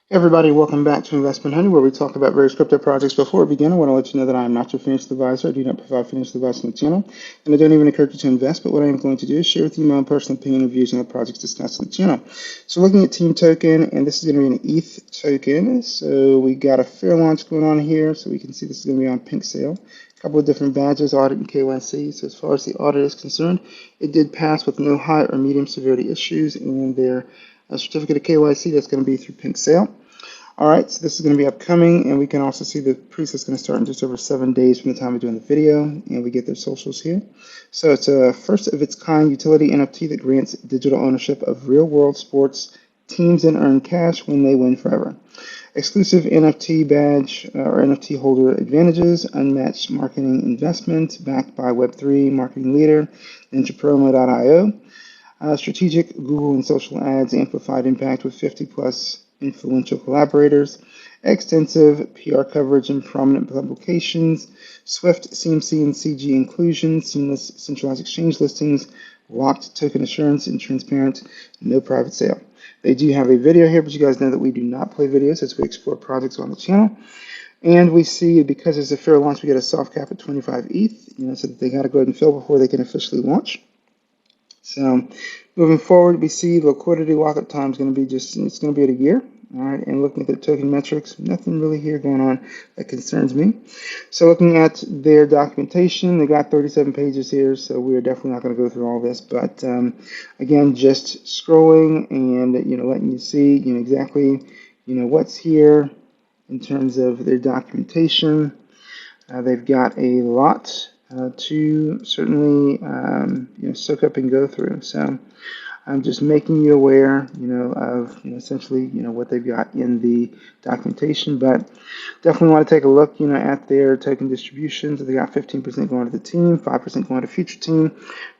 Hey everybody, welcome back to Investment Honey, where we talk about various crypto projects. Before we begin, I want to let you know that I am not your financial advisor. I do not provide financial advice on the channel, and I don't even encourage you to invest. But what I am going to do is share with you my own personal opinion and views on the projects discussed on the channel. So, looking at Team Token, and this is going to be an ETH token. So, we got a fair launch going on here. So, we can see this is going to be on Pink Sale. A couple of different badges, audit and KYC. So, as far as the audit is concerned, it did pass with no high or medium severity issues, and their certificate of KYC that's going to be through Pink Sale. All right, so this is going to be upcoming, and we can also see the pre-sale is going to start in just over 7 days from the time of doing the video, and we get their socials here. So it's a first of its kind utility NFT that grants digital ownership of real world sports teams and earn cash when they win forever. Exclusive NFT badge or NFT holder advantages, unmatched marketing investment backed by Web3 marketing leader NinjaPromo.io. Strategic Google and social ads amplified impact with 50 plus influential collaborators, extensive PR coverage in prominent publications, swift CMC and CG inclusion, seamless centralized exchange listings, locked token assurance, and transparent, no private sale. They do have a video here, but you guys know that we do not play videos as we explore projects on the channel. And we see because it's a fair launch, we get a soft cap at 25 ETH, so that they got to go ahead and fill before they can officially launch. So moving forward, we see liquidity lockup time is going to be it's going to be at a year. All right, and looking at their token metrics, nothing really here going on that concerns me. So looking at their documentation, they got 37 pages here, so we are definitely not going to go through all this. But again, just scrolling and letting you see exactly what's here in terms of their documentation. They've got a lot to certainly soak up and go through. So I'm just making you aware, of essentially what they've got in the documentation. But definitely want to take a look, at their token distributions. They got 15% going to the team, 5% going to future team,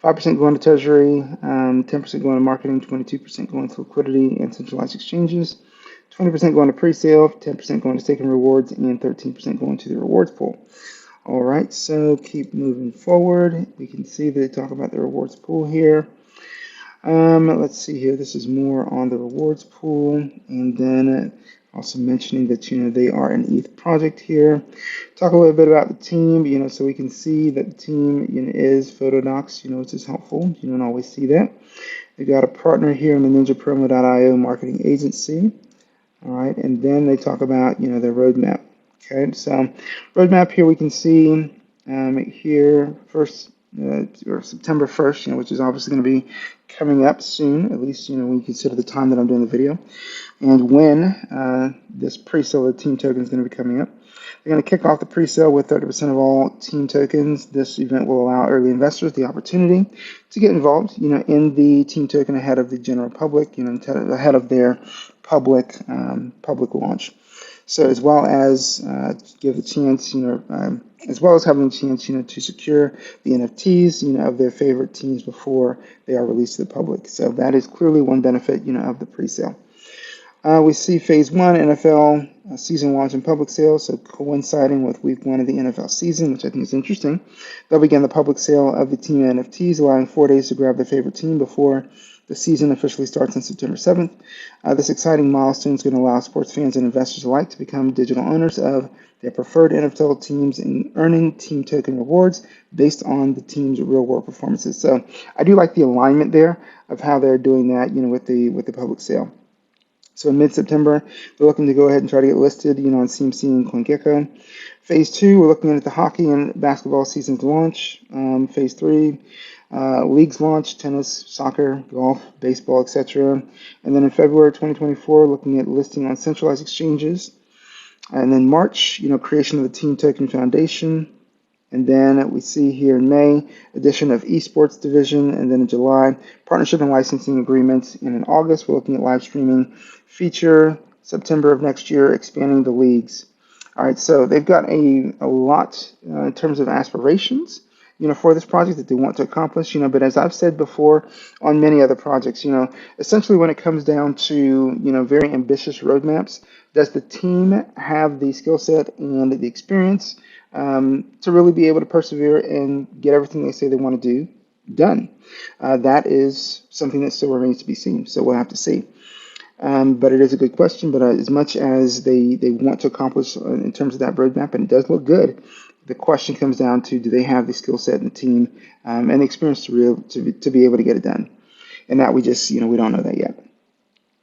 5% going to treasury, 10% going to marketing, 22% going to liquidity and centralized exchanges. 20% going to pre-sale, 10% going to staking rewards, and 13% going to the rewards pool. All right, so keep moving forward. We can see they talk about the rewards pool here. Let's see here. This is more on the rewards pool, and then also mentioning that they are an ETH project here. Talk a little bit about the team, so we can see that the team is Photodocs, which is helpful. You don't always see that. They've got a partner here in the NinjaPromo.io marketing agency. All right, and then they talk about their roadmap. Okay, so roadmap here we can see here first or September 1st, which is obviously going to be coming up soon, at least when you consider the time that I'm doing the video, and when this pre-sale of the team token is going to be coming up. They're going to kick off the pre-sale with 30% of all team tokens. This event will allow early investors the opportunity to get involved, in the team token ahead of the general public, ahead of their public launch. So as well as give the chance, as well as having a chance, to secure the NFTs, of their favorite teams before they are released to the public. So that is clearly one benefit, of the pre-sale. We see phase one NFL season launch and public sale, so coinciding with week one of the NFL season, which I think is interesting. They'll begin the public sale of the team NFTs, allowing 4 days to grab their favorite team before the season officially starts on September 7th. This exciting milestone is going to allow sports fans and investors alike to become digital owners of their preferred NFL teams and earning team token rewards based on the team's real-world performances. So I do like the alignment there of how they're doing that, with the public sale. So in mid-September, we're looking to go ahead and try to get listed, on CMC and CoinGecko. Phase two, we're looking at the hockey and basketball seasons launch. Phase three, leagues launch, tennis, soccer, golf, baseball, etc. And then in February 2024, looking at listing on centralized exchanges. And then March, creation of the Team Token Foundation. And then we see here in May, addition of esports division. And then in July, partnership and licensing agreements. And in August, we're looking at live streaming feature. September of next year, expanding the leagues. All right, so they've got a lot in terms of aspirations, for this project that they want to accomplish, but as I've said before on many other projects, essentially when it comes down to, very ambitious roadmaps, does the team have the skill set and the experience to really be able to persevere and get everything they say they want to do done? That is something that still remains to be seen, so we'll have to see. But it is a good question. But as much as they want to accomplish in terms of that roadmap, and it does look good, the question comes down to, do they have the skill set and the team and the experience to be able to get it done? And that we just, we don't know that yet.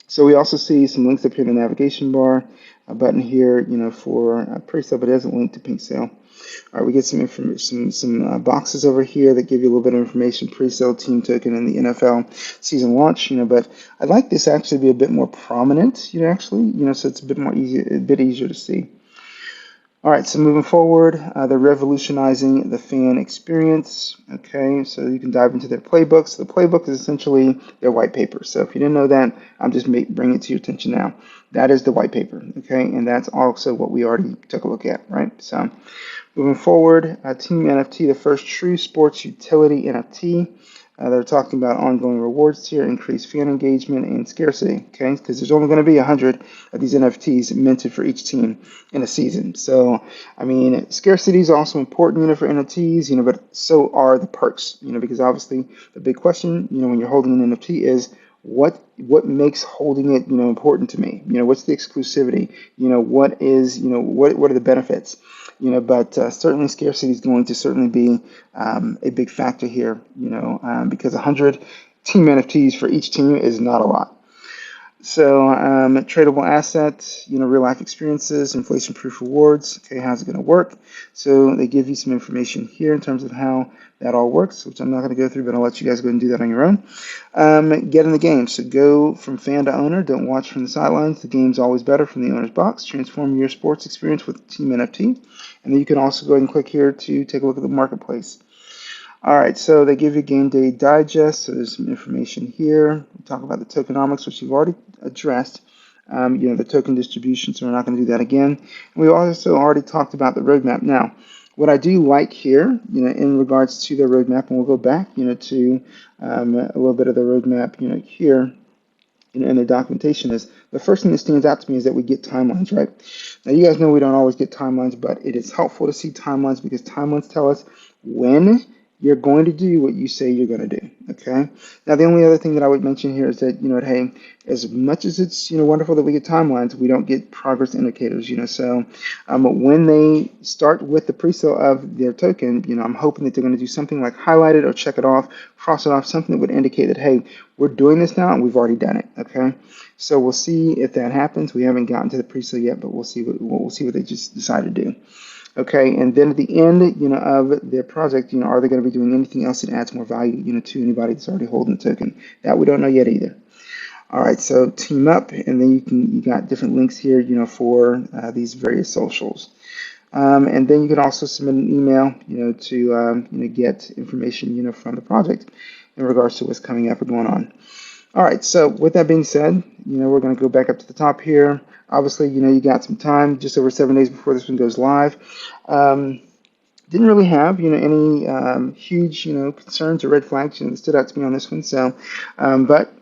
So we also see some links up here in the navigation bar, a button here, for pre-sale, but it doesn't link to pink sale. All right, we get some information, some boxes over here that give you a little bit of information, pre-sale, team token, and the NFL season launch. But I'd like this actually to be a bit more prominent, so it's a bit easier to see. All right, so moving forward, they're revolutionizing the fan experience. Okay, so you can dive into their playbook. So the playbook is essentially their white paper. So if you didn't know that, I'm just bringing it to your attention now. That is the white paper, okay? And that's also what we already took a look at, right? So moving forward, Team NFT, the first true sports utility NFT. They're talking about ongoing rewards tier, increased fan engagement, and scarcity, okay? Because there's only going to be 100 of these NFTs minted for each team in a season. So, I mean, scarcity is also important, for NFTs, but so are the perks, because obviously the big question, when you're holding an NFT is, what makes holding it, important to me? What's the exclusivity? What is, what are the benefits? But certainly scarcity is going to certainly be a big factor here, because 100 team NFTs for each team is not a lot. So tradable assets, real life experiences, inflation-proof rewards. Okay, how's it going to work? So they give you some information here in terms of how that all works, which I'm not going to go through, but I'll let you guys go and do that on your own. Get in the game. So go from fan to owner. Don't watch from the sidelines. The game's always better from the owner's box. Transform your sports experience with Team NFT. And then you can also go ahead and click here to take a look at the marketplace. All right, so they give you game day digest. So there's some information here. We talk about the tokenomics, which you've already addressed. The token distribution, so we're not going to do that again. And we also already talked about the roadmap. Now, what I do like here, in regards to the roadmap, and we'll go back, to a little bit of the roadmap, here, in the documentation, is the first thing that stands out to me is that we get timelines, right? Now, you guys know we don't always get timelines, but it is helpful to see timelines because timelines tell us when you're going to do what you say you're going to do, okay? Now, the only other thing that I would mention here is that, hey, as much as it's, wonderful that we get timelines, we don't get progress indicators, so when they start with the presale of their token, I'm hoping that they're going to do something like highlight it or check it off, cross it off, something that would indicate that, hey, we're doing this now and we've already done it, okay? So we'll see if that happens. We haven't gotten to the presale yet, but we'll see what they just decide to do. Okay, and then at the end, of their project, are they going to be doing anything else that adds more value, to anybody that's already holding the token? That we don't know yet either. All right, so team up, and then you got different links here, for these various socials. And then you can also submit an email, to get information, from the project in regards to what's coming up or going on. All right, so with that being said, we're going to go back up to the top here. Obviously, you got some time, just over 7 days before this one goes live. Didn't really have, any huge, concerns or red flags, that stood out to me on this one. So, but,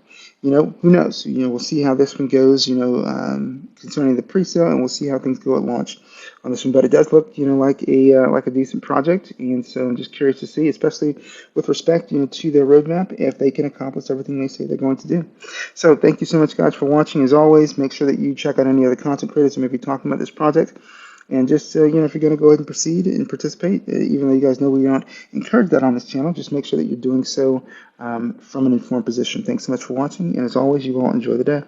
who knows? We'll see how this one goes, concerning the pre-sale, and we'll see how things go at launch on this one. But it does look, like a decent project, and so I'm just curious to see, especially with respect, to their roadmap, if they can accomplish everything they say they're going to do. So thank you so much, guys, for watching. As always, make sure that you check out any other content creators who may be talking about this project. And just, if you're going to go ahead and proceed and participate, even though you guys know we don't encourage that on this channel, just make sure that you're doing so from an informed position. Thanks so much for watching, and as always, you all enjoy the day.